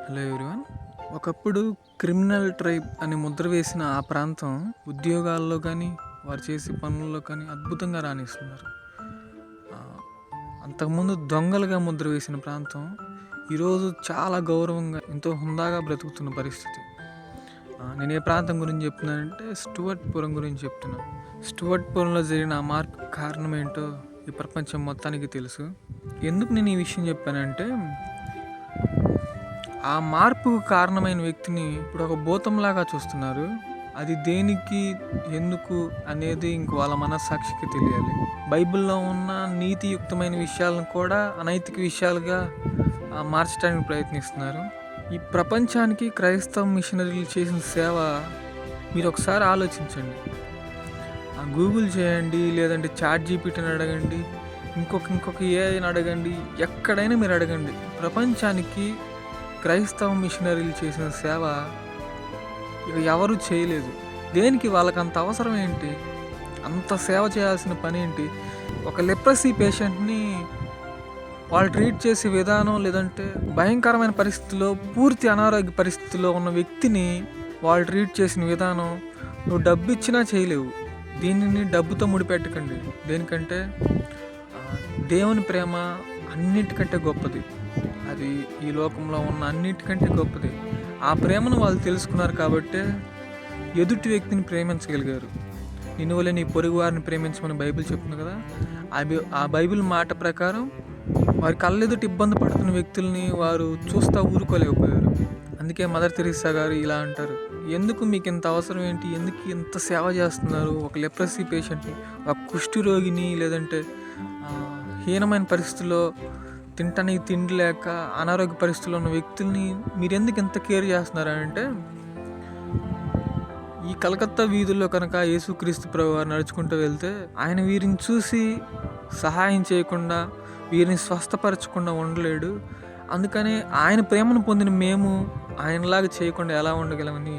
Hello everyone. ఒకప్పుడు criminal tribe అని ముద్ర వేసిన ఆ ప్రాంతం ఉద్యోగాల్లో కానీ వారు చేసే పనుల్లో కానీ అద్భుతంగా రాణిస్తున్నారు. ఆ, అంతకుముందు దొంగలుగా ముద్ర వేసిన ప్రాంతం ఈరోజు చాలా గౌరవంగా ఎంతో హుందాగా బ్రతుకుతున్న పరిస్థితి. నేను ఏ ప్రాంతం గురించి చెప్తున్నానంటే స్టూవర్ట్పురం గురించి చెప్తున్నాను. స్టూవర్ట్పురంలో జరిగిన ఆ మార్పు కారణం ఏంటో ఈ ప్రపంచం మొత్తానికి తెలుసు. ఎందుకు నేను ఈ విషయం చెప్పానంటే, ఆ మార్పుకు కారణమైన వ్యక్తిని ఇప్పుడు ఒక భూతంలాగా చూస్తున్నారు. అది దేనికి, ఎందుకు అనేది ఇంక వాళ్ళ మనస్సాక్షికి తెలియాలి. బైబిల్లో ఉన్న నీతియుక్తమైన విషయాలను కూడా అనైతిక విషయాలుగా మార్చడానికి ప్రయత్నిస్తున్నారు. ఈ ప్రపంచానికి క్రైస్తవ మిషనరీలు చేసిన సేవ మీరు ఒకసారి ఆలోచించండి. గూగుల్ చేయండి, లేదంటే చాట్‌జీపీటీని అడగండి, ఇంకొక ఏఐని అడగండి, ఎక్కడైనా మీరు అడగండి. ప్రపంచానికి క్రైస్తవ మిషనరీలు చేసిన సేవ ఇక ఎవరు చేయలేదు. దేనికి? వాళ్ళకంత అవసరం ఏంటి? అంత సేవ చేయాల్సిన పని ఏంటి? ఒక లెప్రసీ పేషెంట్ని వాళ్ళు ట్రీట్ చేసే విధానం, లేదంటే భయంకరమైన పరిస్థితుల్లో, పూర్తి అనారోగ్య పరిస్థితుల్లో ఉన్న వ్యక్తిని వాళ్ళు ట్రీట్ చేసిన విధానం నువ్వు డబ్బు ఇచ్చినా చేయలేవు. దీనిని డబ్బుతో ముడిపెట్టకండి. దేనికంటే దేవుని ప్రేమ అన్నిటికంటే గొప్పది. అది ఈ లోకంలో ఉన్న అన్నిటికంటే గొప్పది. ఆ ప్రేమను వాళ్ళు తెలుసుకున్నారు కాబట్టే ఎదుటి వ్యక్తిని ప్రేమించగలిగారు. నిన్ను వలె నీ పొరుగు వారిని ప్రేమించమని బైబిల్ చెప్తుంది కదా. ఆ బైబిల్ మాట ప్రకారం వారి కళ్ళెదుటి ఇబ్బంది పడుతున్న వ్యక్తుల్ని వారు చూస్తూ ఊరుకోలేకపోయారు. అందుకే మదర్ తెరీసా గారు ఇలా అంటారు, ఎందుకు మీకు ఇంత అవసరం ఏంటి, ఎందుకు ఇంత సేవ చేస్తున్నారు? ఒక లెప్రసీ పేషెంట్ని, ఒక కుష్టి రోగిని, లేదంటే హీనమైన పరిస్థితుల్లో తినటానికి తిండి లేక అనారోగ్య పరిస్థితుల్లో ఉన్న వ్యక్తుల్ని మీరు ఎందుకు ఇంత కేర్ చేస్తున్నారంటే, ఈ కలకత్తా వీధుల్లో కనుక యేసుక్రీస్తు ప్రభువారు నడుచుకుంటూ వెళ్తే ఆయన వీరిని చూసి సహాయం చేయకుండా, వీరిని స్వస్థపరచకుండా ఉండలేడు. అందుకని ఆయన ప్రేమను పొందిన మేము ఆయనలాగా చేయకుండా ఎలా ఉండగలమని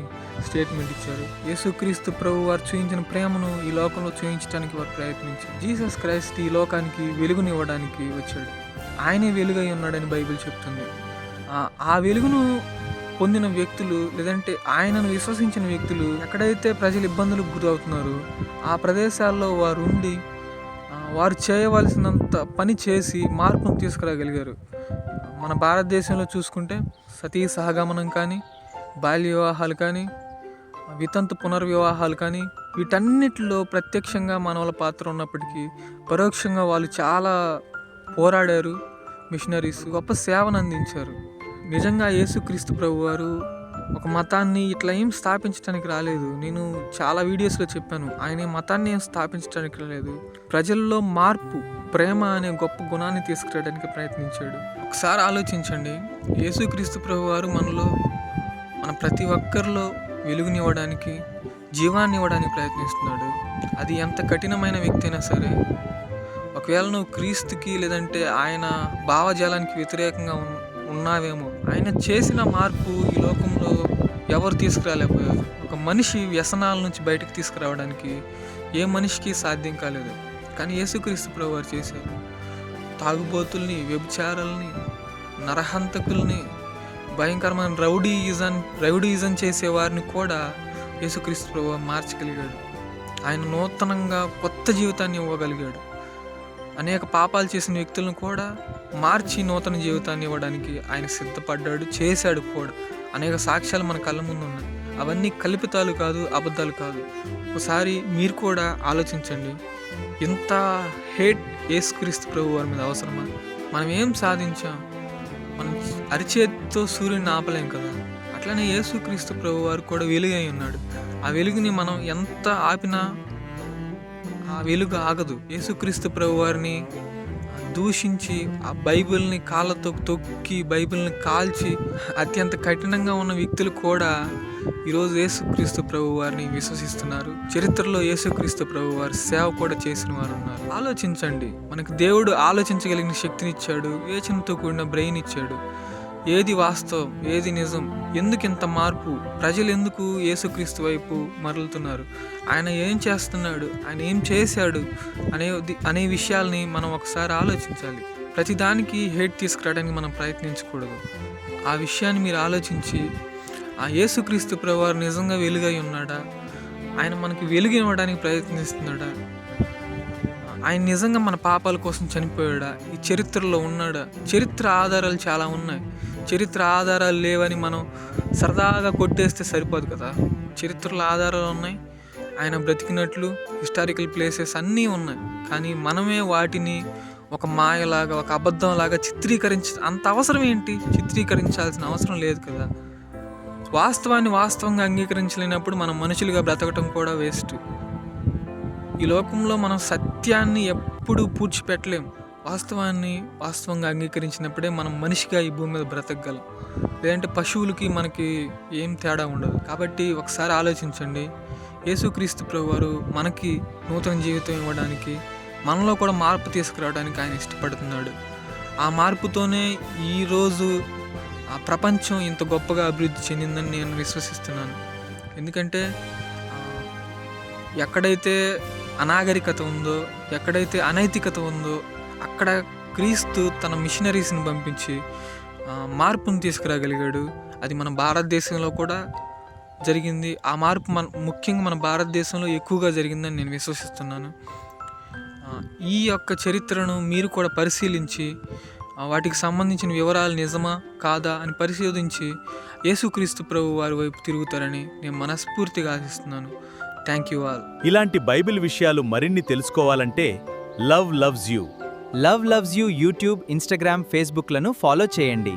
స్టేట్మెంట్ ఇచ్చారు. యేసుక్రీస్తు ప్రభు వారు చూపించిన ప్రేమను ఈ లోకంలో చూపించడానికి వారు ప్రయత్నించారు. జీసస్ క్రైస్ట్ ఈ లోకానికి వెలుగునివ్వడానికి వచ్చాడు. ఆయనే వెలుగై ఉన్నాడని బైబిల్ చెప్తుంది. ఆ వెలుగును పొందిన వ్యక్తులు, లేదంటే ఆయనను విశ్వసించిన వ్యక్తులు ఎక్కడైతే ప్రజలు ఇబ్బందులకు గురవుతున్నారో ఆ ప్రదేశాల్లో వారు ఉండి వారు చేయవలసినంత పని చేసి మార్పును తీసుకురాగలిగారు. మన భారతదేశంలో చూసుకుంటే సతీ సహగమనం కానీ, బాల్య వివాహాలు కానీ, వితంతు పునర్వివాహాలు కానీ, వీటన్నిటిలో ప్రత్యక్షంగా మానవుల పాత్ర ఉన్నప్పటికీ పరోక్షంగా వాళ్ళు చాలా పోరాడారు. మిషనరీస్ గొప్ప సేవను అందించారు. నిజంగా యేసుక్రీస్తు ప్రభు వారు ఒక మతాన్ని ఇట్లా ఏం స్థాపించడానికి రాలేదు. నేను చాలా వీడియోస్లో చెప్పాను, ఆయన మతాన్ని ఏం స్థాపించడానికి రాలేదు. ప్రజల్లో మార్పు, ప్రేమ అనే గొప్ప గుణాన్ని తీసుకురావడానికి ప్రయత్నించాడు. ఒకసారి ఆలోచించండి, యేసుక్రీస్తు ప్రభు వారు మన ప్రతి ఒక్కరిలో వెలుగునివ్వడానికి, జీవాన్ని ఇవ్వడానికి ప్రయత్నిస్తున్నాడు. అది ఎంత కఠినమైన వ్యక్తి అయినా సరే, ఒకవేళ నువ్వు క్రీస్తుకి లేదంటే ఆయన భావజాలానికి వ్యతిరేకంగా ఉన్నావేమో, ఆయన చేసిన మార్పు ఈ లోకంలో ఎవరు తీసుకురాలేకపోయారు. ఒక మనిషి వ్యసనాల నుంచి బయటకు తీసుకురావడానికి ఏ మనిషికి సాధ్యం కాలేదు, కానీ యేసుక్రీస్తు ప్రభు వారు చేశారు. తాగుబోతుల్ని, వ్యభిచారాలని, నరహంతకుల్ని, భయంకరమైన రౌడీయిజం చేసే వారిని కూడా యేసుక్రీస్తు ప్రభు మార్చగలిగాడు. ఆయన నూతనంగా కొత్త జీవితాన్ని ఇవ్వగలిగాడు. అనేక పాపాలు చేసిన వ్యక్తులను కూడా మార్చి నూతన జీవితాన్ని ఇవ్వడానికి ఆయన సిద్ధపడ్డాడు, చేశాడు కూడా. అనేక సాక్ష్యాలు మన కళ్ళ ముందు ఉన్నాయి. అవన్నీ కల్పితాలు కాదు, అబద్ధాలు కాదు. ఒకసారి మీరు కూడా ఆలోచించండి, ఇంత హేట్ యేసుక్రీస్తు ప్రభు వారి మీద అవసరమా? మనం ఏం సాధించాం? మనం అరిచేతితో సూర్యుని ఆపలేం కదా. అట్లనే యేసుక్రీస్తు ప్రభు వారు కూడా వెలుగై ఉన్నాడు. ఆ వెలుగుని మనం ఎంత ఆపినా ఆ వెలుగు ఆగదు. యేసుక్రీస్తు ప్రభు వారిని దూషించి, ఆ బైబిల్ని కాళ్ళతో తొక్కి, బైబిల్ని కాల్చి అత్యంత కఠినంగా ఉన్న వ్యక్తులు కూడా ఈరోజు యేసుక్రీస్తు ప్రభు వారిని విశ్వసిస్తున్నారు. చరిత్రలో యేసుక్రీస్తు ప్రభు వారి సేవ కూడా చేసిన వారు ఉన్నారు. ఆలోచించండి, మనకు దేవుడు ఆలోచించగలిగిన శక్తిని ఇచ్చాడు, వివేచనతో కూడిన బ్రెయిన్ ఇచ్చాడు. ఏది వాస్తవం, ఏది నిజం, ఎందుకు ఇంత మార్పు, ప్రజలు ఎందుకు యేసుక్రీస్తు వైపు మరలుతున్నారు, ఆయన ఏం చేస్తున్నాడు, ఆయన ఏం చేశాడు అనే విషయాల్ని మనం ఒకసారి ఆలోచించాలి. ప్రతిదానికి హేట్ తీసుకురావడానికి మనం ప్రయత్నించకూడదు. ఆ విషయాన్ని మీరు ఆలోచించి ఆ యేసుక్రీస్తు ప్రభువారు నిజంగా వెలుగై ఉన్నాడా, ఆయన మనకి వెలుగు ఇవ్వడానికి ప్రయత్నిస్తున్నాడా, ఆయన నిజంగా మన పాపాల కోసం చనిపోయాడా, ఈ చరిత్రలో ఉన్నాడా? చరిత్ర ఆధారాలు చాలా ఉన్నాయి. చరిత్ర ఆధారాలు లేవని మనం సరదాగా కొట్టేస్తే సరిపోదు కదా. చరిత్రలో ఆధారాలు ఉన్నాయి, ఆయన బ్రతికినట్లు హిస్టారికల్ ప్లేసెస్ అన్నీ ఉన్నాయి. కానీ మనమే వాటిని ఒక మాయలాగా, ఒక అబద్ధంలాగా అంత అవసరం ఏంటి? చిత్రీకరించాల్సిన అవసరం లేదు కదా. వాస్తవాన్ని వాస్తవంగా అంగీకరించలేనప్పుడు మనం మనుషులుగా బ్రతకటం కూడా వేస్ట్. ఈ లోకంలో మనం సత్యాన్ని ఎప్పుడూ పూడ్చిపెట్టలేం. వాస్తవాన్ని వాస్తవంగా అంగీకరించినప్పుడే మనం మనిషిగా ఈ భూమి మీద బ్రతకగలం. లేదంటే పశువులకి మనకి ఏం తేడా ఉండదు. కాబట్టి ఒకసారి ఆలోచించండి. యేసుక్రీస్తు ప్రభువారు మనకి నూతన జీవితం ఇవ్వడానికి, మనలో కూడా మార్పు తీసుకురావడానికి ఆయన ఇష్టపడుతున్నాడు. ఆ మార్పుతోనే ఈరోజు ఆ ప్రపంచం ఇంత గొప్పగా అభివృద్ధి చెందిందని నేను విశ్వసిస్తున్నాను. ఎందుకంటే ఎక్కడైతే అనాగరికత ఉందో, ఎక్కడైతే అనైతికత ఉందో, అక్కడ క్రీస్తు తన మిషనరీస్ని పంపించి మార్పును తీసుకురాగలిగాడు. అది మన భారతదేశంలో కూడా జరిగింది. ఆ మార్పు ముఖ్యంగా మన భారతదేశంలో ఎక్కువగా జరిగిందని నేను విశ్వసిస్తున్నాను. ఈ యొక్క చరిత్రను మీరు కూడా పరిశీలించి వాటికి సంబంధించిన వివరాలు నిజమా కాదా అని పరిశోధించి యేసుక్రీస్తు ప్రభు వారి వైపు తిరుగుతారని నేను మనస్ఫూర్తిగా ఆశిస్తున్నాను. Thank you all. ఇలాంటి బైబిల్ విషయాలు మరిన్ని తెలుసుకోవాలంటే love loves you YouTube, Instagram, ఫేస్బుక్లను ఫాలో చేయండి.